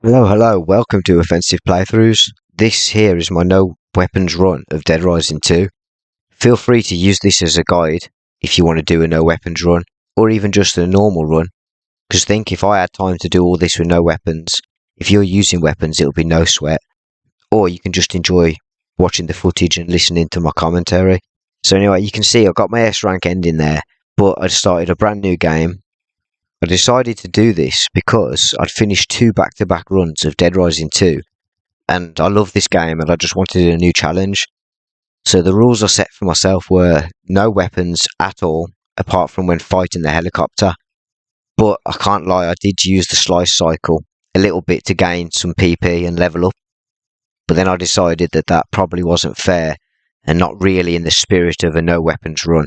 Hello, welcome to Offensive Playthroughs. This here is my no weapons run of Dead Rising 2. Feel free to use this as a guide if you want to do a no weapons run, or even just a normal run. Because think, if I had time to do all this with no weapons, if you're using weapons it'll be no sweat. Or you can just enjoy watching the footage and listening to my commentary. So anyway, you can see I got my S rank ending there, but I started a brand new game. I decided to do this because I'd finished two back-to-back runs of Dead Rising 2, and I love this game and I just wanted a new challenge. So the rules I set for myself were no weapons at all, apart from when fighting the helicopter. But I can't lie, I did use the slice cycle a little bit to gain some PP and level up. But then I decided that that probably wasn't fair and not really in the spirit of a no weapons run.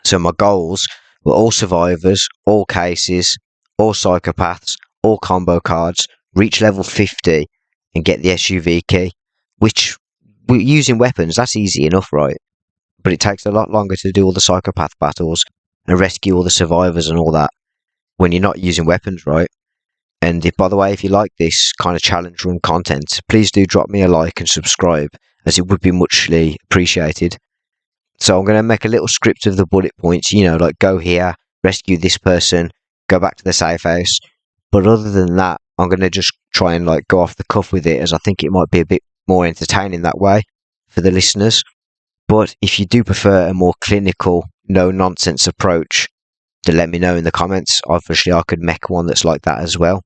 So my goals were all survivors, all cases, all psychopaths, all combo cards, reach level 50 and get the SUV key, which, using weapons, that's easy enough, right? But it takes a lot longer to do all the psychopath battles and rescue all the survivors and all that when you're not using weapons, right? And by the way, if you like this kind of challenge run content, please do drop me a like and subscribe, as it would be muchly appreciated. So I'm going to make a little script of the bullet points, like go here, rescue this person, go back to the safe house. But other than that, I'm going to just try and go off the cuff with it, as I think it might be a bit more entertaining that way for the listeners. But if you do prefer a more clinical, no nonsense approach, then let me know in the comments. Obviously I could make one that's like that as well.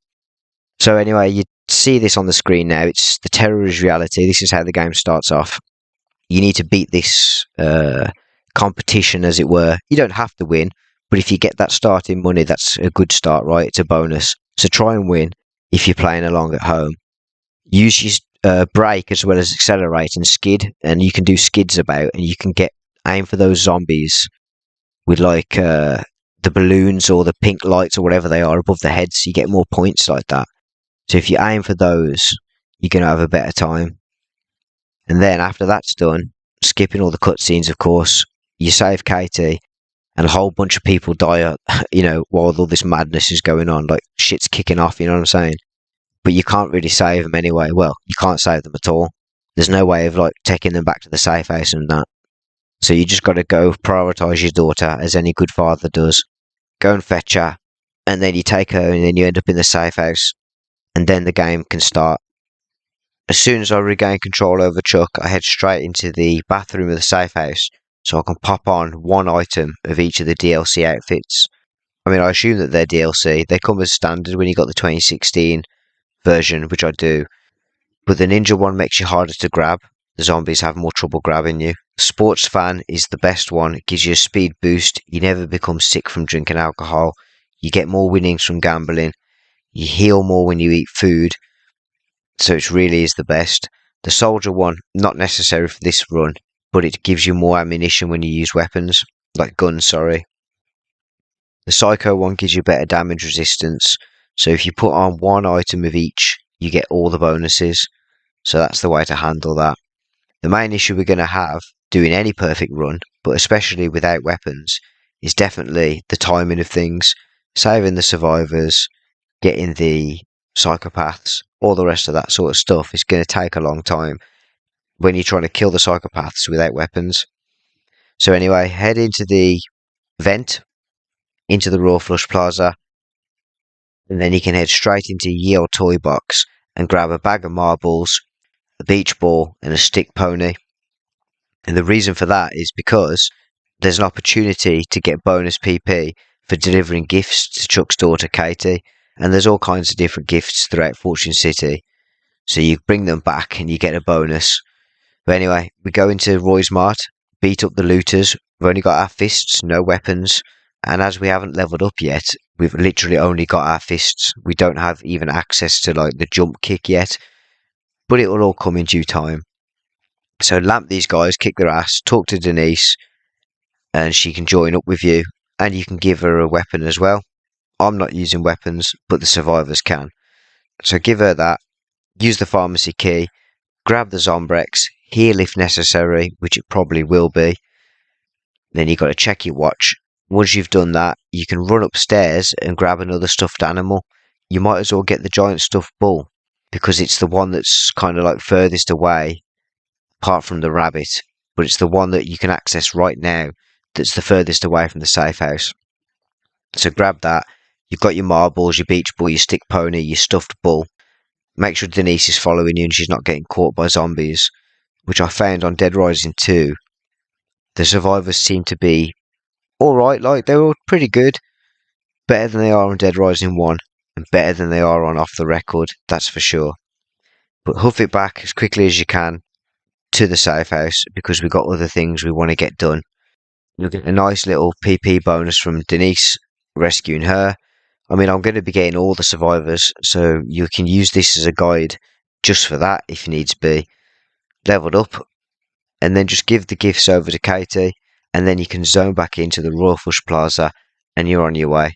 So anyway, you see this on the screen now. It's the terror is reality. This is how the game starts off. You need to beat this competition, as it were. You don't have to win, but if you get that starting money, that's a good start, right? It's a bonus. So try and win if you're playing along at home. Use your brake as well as accelerate and skid, and you can do skids about, and you can aim for those zombies with the balloons or the pink lights or whatever they are above the heads. You get more points like that. So if you aim for those, you're going to have a better time. And then after that's done, skipping all the cutscenes, of course, you save Katie, and a whole bunch of people die, while all this madness is going on, like shit's kicking off, you know what I'm saying? But you can't really save them anyway. Well, you can't save them at all. There's no way of taking them back to the safe house and that. So you just got to go prioritise your daughter, as any good father does. Go and fetch her, and then you take her, and then you end up in the safe house, and then the game can start. As soon as I regain control over Chuck, I head straight into the bathroom of the safe house, so I can pop on one item of each of the DLC outfits. I mean, I assume that they're DLC. They come as standard when you got the 2016 version, which I do. But the ninja one makes you harder to grab. The zombies have more trouble grabbing you. Sports fan is the best one. It gives you a speed boost. You never become sick from drinking alcohol. You get more winnings from gambling. You heal more when you eat food. So it really is the best. The soldier one, not necessary for this run, but it gives you more ammunition when you use weapons, like guns, sorry. The psycho one gives you better damage resistance, so if you put on one item of each, you get all the bonuses. So that's the way to handle that. The main issue we're going to have doing any perfect run, but especially without weapons, is definitely the timing of things. Saving the survivors, getting the psychopaths, all the rest of that sort of stuff is going to take a long time when you're trying to kill the psychopaths without weapons. So anyway, head into the vent, into the Raw Flush Plaza, and then you can head straight into Yale Toy Box and grab a bag of marbles, a beach ball, and a stick pony. And the reason for that is because there's an opportunity to get bonus PP for delivering gifts to Chuck's daughter Katie, and there's all kinds of different gifts throughout Fortune City. So you bring them back and you get a bonus. But anyway, we go into Roy's Mart, beat up the looters. We've only got our fists, no weapons. And as we haven't leveled up yet, we've literally only got our fists. We don't have even access to the jump kick yet. But it will all come in due time. So lamp these guys, kick their ass, talk to Denise, and she can join up with you. And you can give her a weapon as well. I'm not using weapons, but the survivors can. So give her that, use the pharmacy key, grab the Zombrex, heal if necessary, which it probably will be. Then you've got to check your watch. Once you've done that, you can run upstairs and grab another stuffed animal. You might as well get the giant stuffed bull, because it's the one that's kind of like furthest away, apart from the rabbit, but it's the one that you can access right now that's the furthest away from the safe house. So grab that. You've got your marbles, your beach ball, your stick pony, your stuffed bull. Make sure Denise is following you and she's not getting caught by zombies, which I found on Dead Rising 2. The survivors seem to be alright, like they're all pretty good. Better than they are on Dead Rising 1, and better than they are on Off the Record, that's for sure. But hoof it back as quickly as you can to the safe house because we've got other things we want to get done. You'll get a nice little PP bonus from Denise rescuing her. I mean, I'm going to be getting all the survivors, so you can use this as a guide just for that if needs be. Leveled up, and then just give the gifts over to Katie, and then you can zone back into the Royal Flush Plaza, and you're on your way.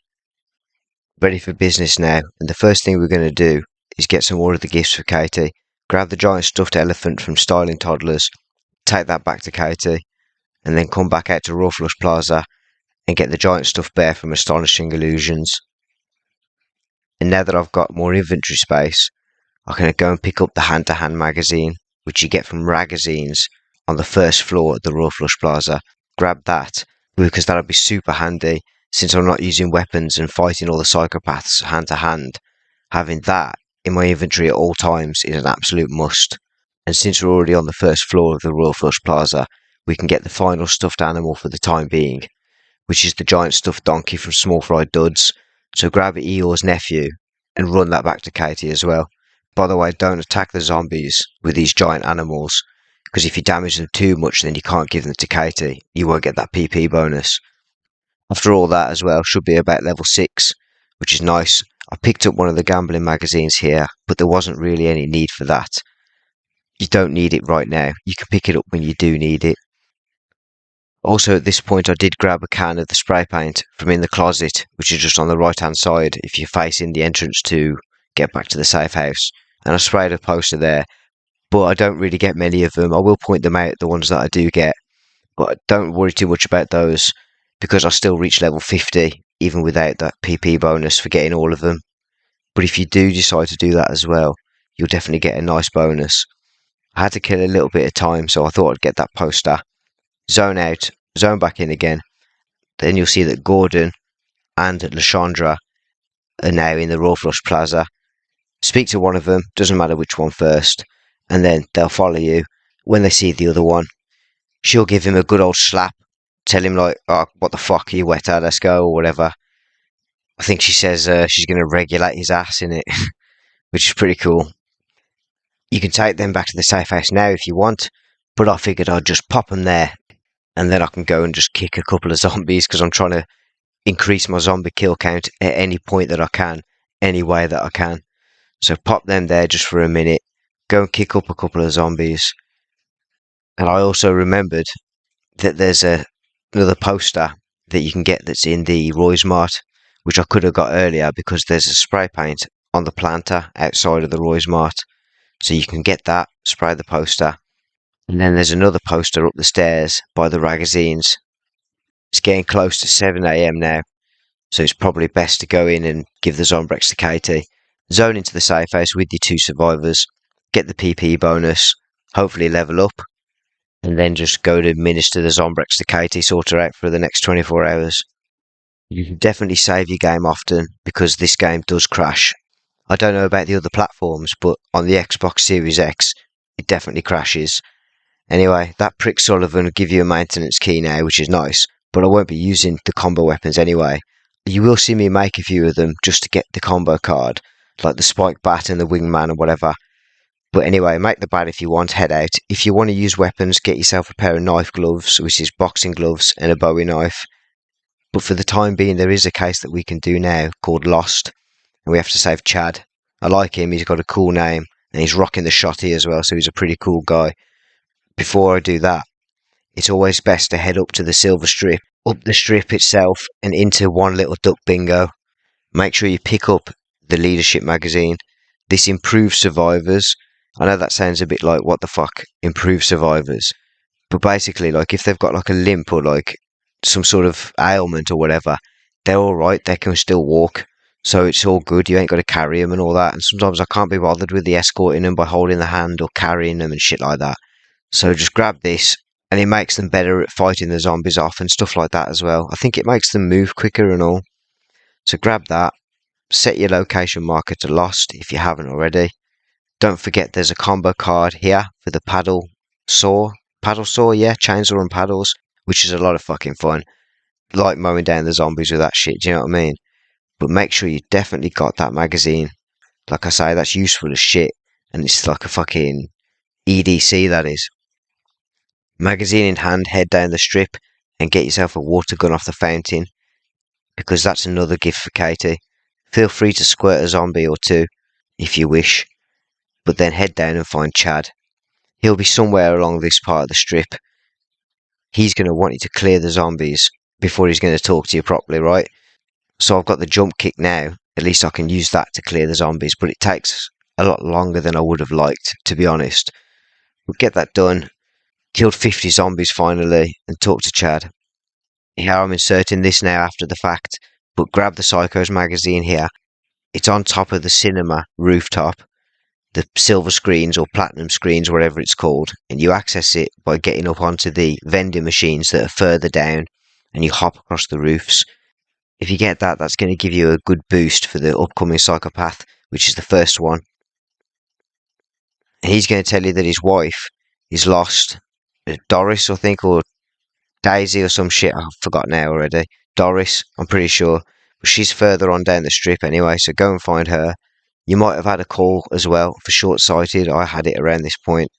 Ready for business now, and the first thing we're going to do is get some more of the gifts for Katie. Grab the giant stuffed elephant from Styling Toddlers, take that back to Katie, and then come back out to Royal Flush Plaza and get the giant stuffed bear from Astonishing Illusions. And now that I've got more inventory space, I can go and pick up the hand-to-hand magazine, which you get from Ragazines on the first floor at the Royal Flush Plaza. Grab that, because that'll be super handy, since I'm not using weapons and fighting all the psychopaths hand-to-hand. Having that in my inventory at all times is an absolute must. And since we're already on the first floor of the Royal Flush Plaza, we can get the final stuffed animal for the time being, which is the giant stuffed donkey from Small Fried Duds. So grab Eeyore's nephew and run that back to Katie as well. By the way, don't attack the zombies with these giant animals, because if you damage them too much, then you can't give them to Katie. You won't get that PP bonus. After all that as well, should be about level 6, which is nice. I picked up one of the gambling magazines here, but there wasn't really any need for that. You don't need it right now. You can pick it up when you do need it. Also, at this point, I did grab a can of the spray paint from in the closet, which is just on the right-hand side if you're facing the entrance to get back to the safe house. And I sprayed a poster there, but I don't really get many of them. I will point them out, the ones that I do get, but don't worry too much about those because I still reach level 50, even without that PP bonus for getting all of them. But if you do decide to do that as well, you'll definitely get a nice bonus. I had to kill a little bit of time, so I thought I'd get that poster. Zone out, zone back in again. Then you'll see that Gordon and Lashandra are now in the Royal Flush Plaza. Speak to one of them, doesn't matter which one first, and then they'll follow you. When they see the other one, she'll give him a good old slap, tell him like, oh, what the fuck, are you wet out, let's go, or whatever. I think she says she's going to regulate his ass in it, which is pretty cool. You can take them back to the safe house now if you want, but I figured I'd just pop them there, and then I can go and just kick a couple of zombies, because I'm trying to increase my zombie kill count at any point that I can, any way that I can. So pop them there just for a minute, go and kick up a couple of zombies. And I also remembered that there's another poster that you can get that's in the Roy's Mart, which I could have got earlier because there's a spray paint on the planter outside of the Roy's Mart. So you can get that, spray the poster. And then there's another poster up the stairs by the Ragazines. It's getting close to 7 AM now, so it's probably best to go in and give the Zombrex to Katie. Zone into the safe house with your 2 survivors, get the PP bonus, hopefully level up, and then just go to administer the Zombrex to Katie, sort her out for the next 24 hours. You can definitely save your game often, because this game does crash. I don't know about the other platforms, but on the Xbox Series X, it definitely crashes. Anyway, that prick Sullivan will give you a maintenance key now, which is nice, but I won't be using the combo weapons anyway. You will see me make a few of them just to get the combo card, like the spike bat and the wingman and whatever. But anyway, make the bat if you want, head out. If you want to use weapons, get yourself a pair of knife gloves, which is boxing gloves, and a Bowie knife. But for the time being, there is a case that we can do now called Lost, and we have to save Chad. I like him, he's got a cool name, and he's rocking the shotty as well, so he's a pretty cool guy. Before I do that, it's always best to head up to the Silver Strip, up the strip itself, and into One Little Duck Bingo. Make sure you pick up the Leadership magazine. This improves survivors. I know that sounds a bit like, what the fuck, improve survivors. But basically, like, if they've got like a limp or like some sort of ailment or whatever, they're alright, they can still walk. So it's all good. You ain't got to carry them and all that. And sometimes I can't be bothered with the escorting them by holding the hand or carrying them and shit like that. So just grab this, and it makes them better at fighting the zombies off and stuff like that as well. I think it makes them move quicker and all. So grab that. Set your location marker to lost if you haven't already. Don't forget there's a combo card here for the paddle saw, yeah, chainsaw and paddles, which is a lot of fucking fun. Like mowing down the zombies with that shit, do you know what I mean? But make sure you definitely got that magazine. Like I say, that's useful as shit, and it's like a fucking EDC, that is. Magazine in hand, head down the strip and get yourself a water gun off the fountain, because that's another gift for Katie. Feel free to squirt a zombie or two if you wish, but then head down and find Chad. He'll be somewhere along this part of the strip. He's going to want you to clear the zombies before he's going to talk to you properly, right? So I've got the jump kick now. At least I can use that to clear the zombies, but it takes a lot longer than I would have liked, to be honest. We'll get that done. Killed 50 zombies finally, and talk to Chad. Here I'm inserting this now after the fact, but grab the Psychos magazine here. It's on top of the cinema rooftop, the silver screens or platinum screens, whatever it's called, and you access it by getting up onto the vending machines that are further down, and you hop across the roofs. If you get that, that's going to give you a good boost for the upcoming psychopath, which is the first one. And he's going to tell you that his wife is lost. Doris, I think, or Daisy or some shit. I forgot now already. Doris, I'm pretty sure. But she's further on down the strip anyway, so go and find her. You might have had a call as well for short-sighted. I had it around this point.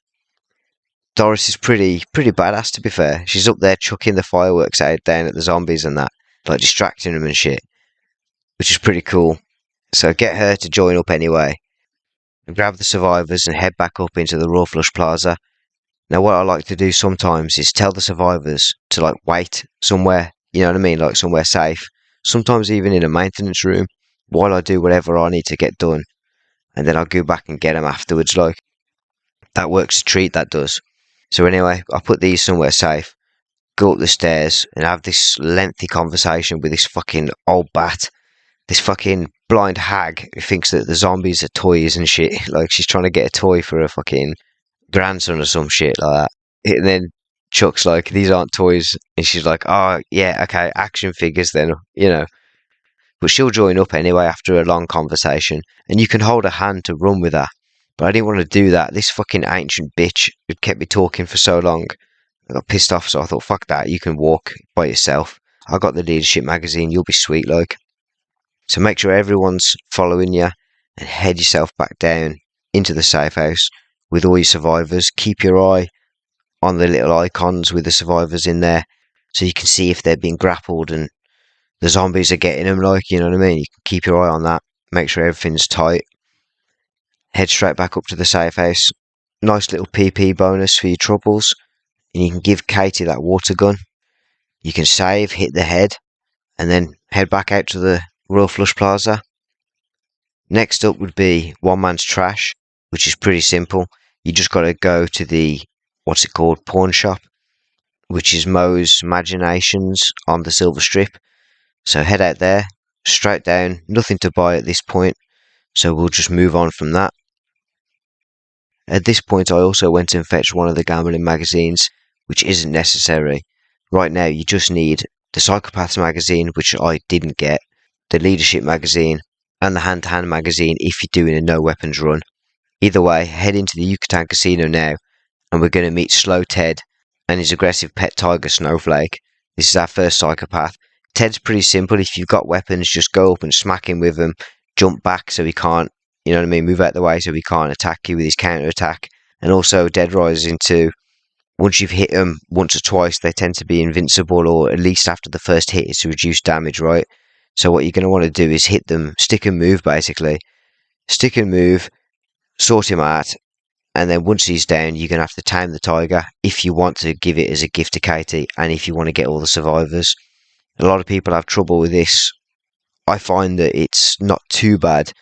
Doris is pretty badass, to be fair. She's up there chucking the fireworks out down at the zombies and that, like distracting them and shit, which is pretty cool. So get her to join up anyway. And grab the survivors and head back up into the Raw Flush Plaza. Now what I like to do sometimes is tell the survivors to like wait somewhere, you know what I mean, like somewhere safe. Sometimes even in a maintenance room, while I do whatever I need to get done. And then I'll go back and get them afterwards, like. That works a treat, that does. So anyway, I put these somewhere safe, go up the stairs and have this lengthy conversation with this fucking old bat. This fucking blind hag who thinks that the zombies are toys and shit. Like she's trying to get a toy for her fucking grandson or some shit like that. And then Chuck's like, these aren't toys. And she's like, oh yeah, okay, action figures then, you know. But she'll join up anyway after a long conversation. And you can hold a hand to run with her. But I didn't want to do that. This fucking ancient bitch who kept me talking for so long, I got pissed off, so I thought, fuck that, you can walk by yourself. I got the leadership magazine, you'll be sweet, like. So make sure everyone's following you and head yourself back down into the safe house with all your survivors. Keep your eye on the little icons with the survivors in there so you can see if they're being grappled and the zombies are getting them, like, you know what I mean? You can keep your eye on that. Make sure everything's tight. Head straight back up to the safe house. Nice little PP bonus for your troubles. And you can give Katie that water gun. You can save, hit the head, and then head back out to the Royal Flush Plaza. Next up would be One Man's Trash, which is pretty simple. You just got to go to the, what's it called, pawn shop, which is Moe's Imaginations on the Silver Strip. So head out there, straight down, nothing to buy at this point, so we'll just move on from that. At this point I also went and fetched one of the gambling magazines, which isn't necessary. Right now you just need the Psychopaths magazine, which I didn't get, the Leadership magazine, and the Hand-to-Hand magazine if you're doing a no weapons run. Either way, head into the Yucatan Casino now, and we're going to meet Slow Ted and his aggressive pet tiger Snowflake. This is our first psychopath. Ted's pretty simple. If you've got weapons, just go up and smack him with them, jump back so he can't, you know what I mean, move out the way so he can't attack you with his counter attack. And also Dead Rising 2, once you've hit them once or twice, they tend to be invincible, or at least after the first hit it's to reduce damage, right? So what you're going to want to do is hit them, stick and move basically. Stick and move, sort him out, and then once he's down, you're going to have to tame the tiger if you want to give it as a gift to Katie, and if you want to get all the survivors. A lot of people have trouble with this. I find that it's not too bad,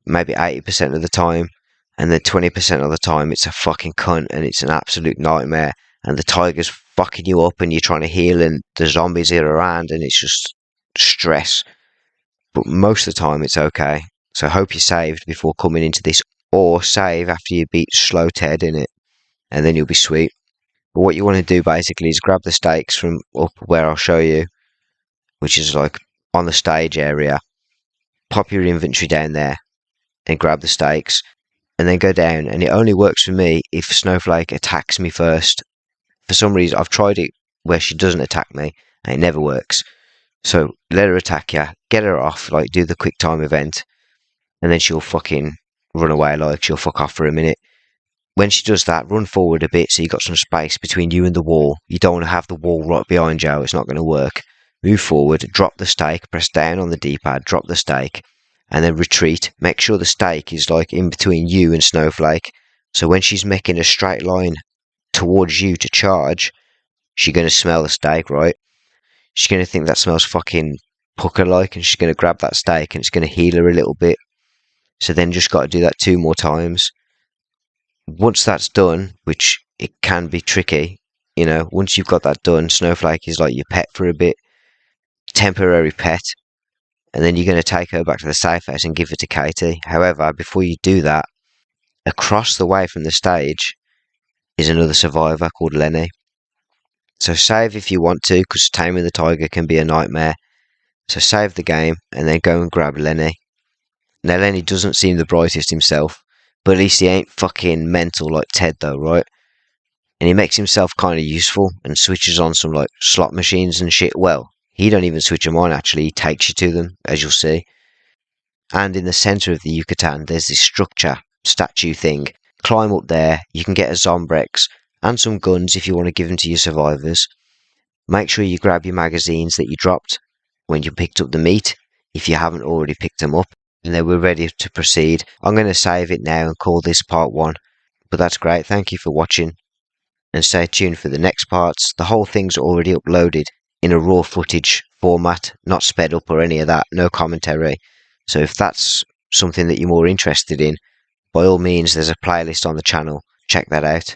maybe 80% of the time, and then 20% of the time it's a fucking cunt and it's an absolute nightmare, and the tiger's fucking you up and you're trying to heal and the zombies are around and it's just stress. but most of the time it's okay. So hope you saved before coming into this, or save after you beat Slow Ted in it, and then you'll be sweet. But what you want to do basically is grab the stakes from up where I'll show you, which is like on the stage area. Pop your inventory down there and grab the stakes, and then go down. And it only works for me if Snowflake attacks me first. For some reason, I've tried it where she doesn't attack me, and it never works. So let her attack you, get her off, like do the quick time event, and then she'll fucking run away, like she'll fuck off for a minute. When she does that, run forward a bit so you got some space between you and the wall. You don't want to have the wall right behind you, it's not going to work. Move forward, drop the stake, press down on the D-pad, drop the stake, and then retreat. Make sure the stake is like in between you and Snowflake. So when she's making a straight line towards you to charge, she's going to smell the stake, right? She's going to think that smells fucking pucker-like, and she's going to grab that stake and it's going to heal her a little bit. So then just got to do that 2 more times. Once that's done, which it can be tricky, once you've got that done, Snowflake is like your pet for a bit, temporary pet, and then you're going to take her back to the safe house and give her to Katie. However, before you do that, across the way from the stage is another survivor called Lenny. So save if you want to, because taming the tiger can be a nightmare. So save the game and then go and grab Lenny. Now Lenny doesn't seem the brightest himself, but at least he ain't fucking mental like Ted though, right? And he makes himself kind of useful and switches on some like slot machines and shit. Well, he don't even switch them on actually, he takes you to them, as you'll see. And in the centre of the Yucatan, there's this structure, statue thing. Climb up there, you can get a Zombrex and some guns if you want to give them to your survivors. Make sure you grab your magazines that you dropped when you picked up the meat, if you haven't already picked them up. And then we're ready to proceed. I'm going to save it now and call this part 1. But that's great, thank you for watching. And stay tuned for the next parts. The whole thing's already uploaded in a raw footage format, not sped up or any of that, no commentary. So if that's something that you're more interested in, by all means there's a playlist on the channel, check that out.